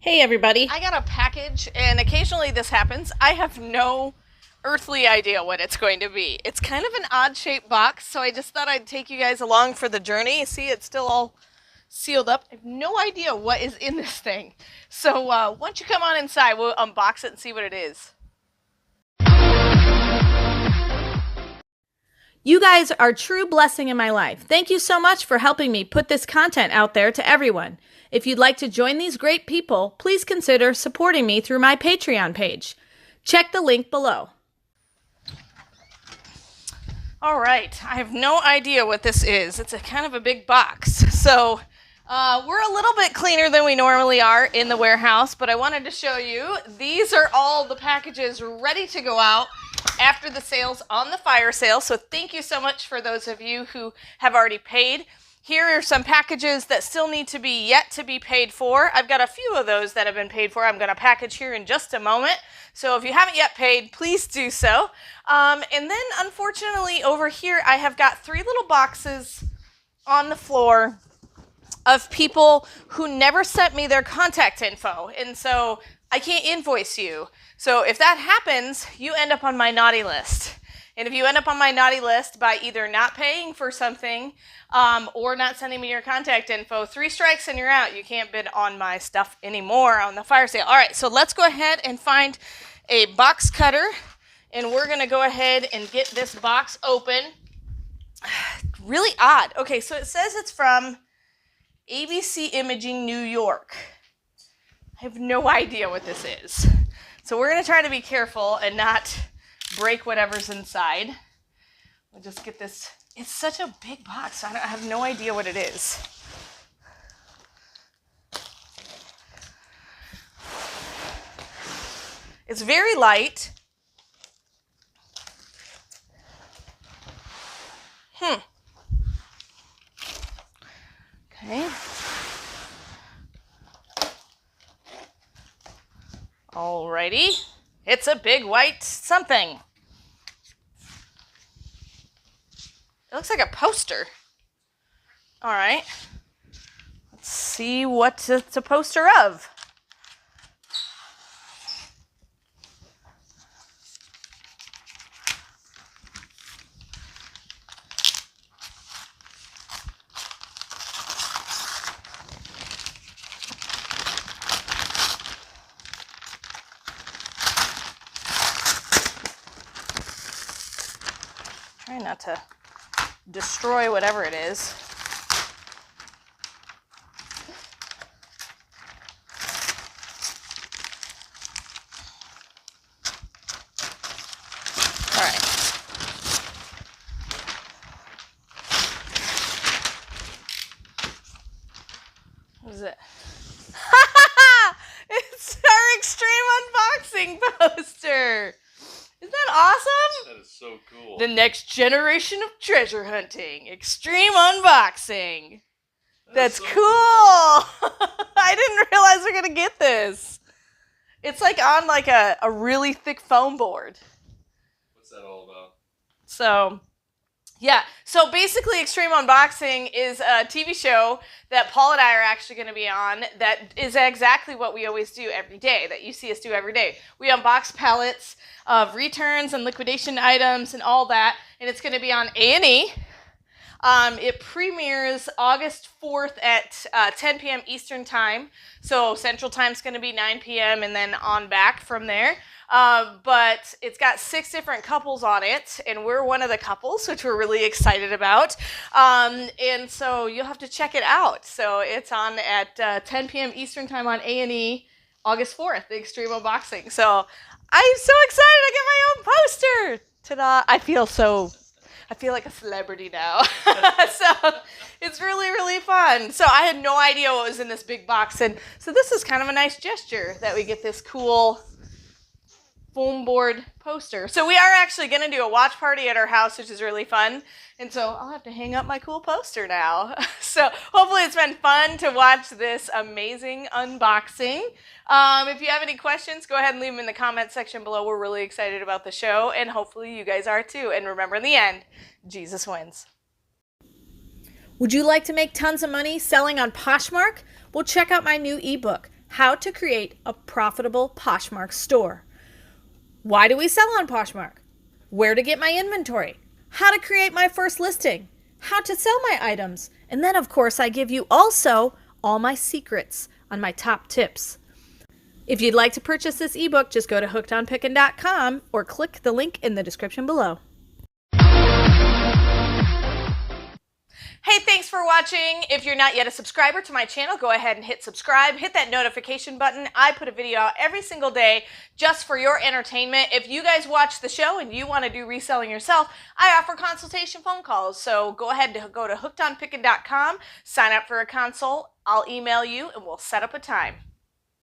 Hey everybody, I got a package and occasionally this happens. I have no earthly idea what it's going to be. It's kind of an odd shaped box, so I just thought I'd take you guys along for the journey. See, it's still all sealed up. I have no idea what is in this thing. So once you come on inside, we'll unbox it and see what it is. You guys are a true blessing in my life. Thank you so much for helping me put this content out there to everyone. If you'd like to join these great people, please consider supporting me through my Patreon page. Check the link below. All right, I have no idea what this is. It's a kind of a big box. So we're a little bit cleaner than we normally are in the warehouse, but I wanted to show you. These are all the packages ready to go out after the sales on the fire sale. So thank you so much for those of you who have already paid. Here are some packages that still need to be yet to be paid for. I've got a few of those that have been paid for. I'm going to package here in just a moment. So if you haven't yet paid, please do so. And then unfortunately over here, I have got 3 little boxes on the floor of people who never sent me their contact info. And so I can't invoice you. So if that happens, you end up on my naughty list. And if you end up on my naughty list by either not paying for something or not sending me your contact info, 3 strikes and you're out. You can't bid on my stuff anymore on the fire sale. All right, so let's go ahead and find a box cutter. And we're going to go ahead and get this box open. Really odd. Okay, so it says it's from ABC Imaging, New York. I have no idea what this is. So we're going to try to be careful and not break whatever's inside. We'll just get this. It's such a big box. I have no idea what it is. It's very light. Okay. Alrighty. It's a big white something. It looks like a poster. All right. Let's see what it's a poster of. Try not to destroy whatever it is. All right. What is it? It's our extreme unboxing poster. Isn't that awesome? That is so cool. The next generation of treasure hunting. Extreme unboxing. That's so cool. I didn't realize we're going to get this. It's like on like a really thick foam board. What's that all about? So, yeah. So basically Extreme Unboxing is a TV show that Paul and I are actually going to be on that is exactly what we always do every day, that you see us do every day. We unbox pallets of returns and liquidation items and all that, and it's going to be on A&E. It premieres August 4th at 10 p.m. Eastern Time, so Central Time's going to be 9 p.m. and then on back from there. But it's got 6 different couples on it, and we're one of the couples, which we're really excited about. And so you'll have to check it out. So it's on at 10 p.m. Eastern Time on A&E, August 4th, the Extreme Unboxing. So I'm so excited to get my own poster. Ta-da! I feel like a celebrity now. So it's really, really fun. So I had no idea what was in this big box. And so this is kind of a nice gesture that we get this cool foam board poster. So we are actually going to do a watch party at our house, which is really fun. And so I'll have to hang up my cool poster now. So hopefully it's been fun to watch this amazing unboxing. If you have any questions, go ahead and leave them in the comment section below. We're really excited about the show, and hopefully you guys are too. And remember, in the end, Jesus wins. Would you like to make tons of money selling on Poshmark? Well, check out my new ebook, how to create a profitable Poshmark store. Why do we sell on Poshmark? Where to get my inventory? How to create my first listing? How to sell my items? And then, of course, I give you also all my secrets on my top tips. If you'd like to purchase this ebook, just go to hookedonpickin.com or click the link in the description below. Hey, thanks for watching. If you're not yet a subscriber to my channel, go ahead and hit subscribe. Hit that notification button. I put a video out every single day just for your entertainment. If you guys watch the show and you want to do reselling yourself, I offer consultation phone calls. So go ahead to go to hookedonpickin.com, sign up for a consult. I'll email you and we'll set up a time.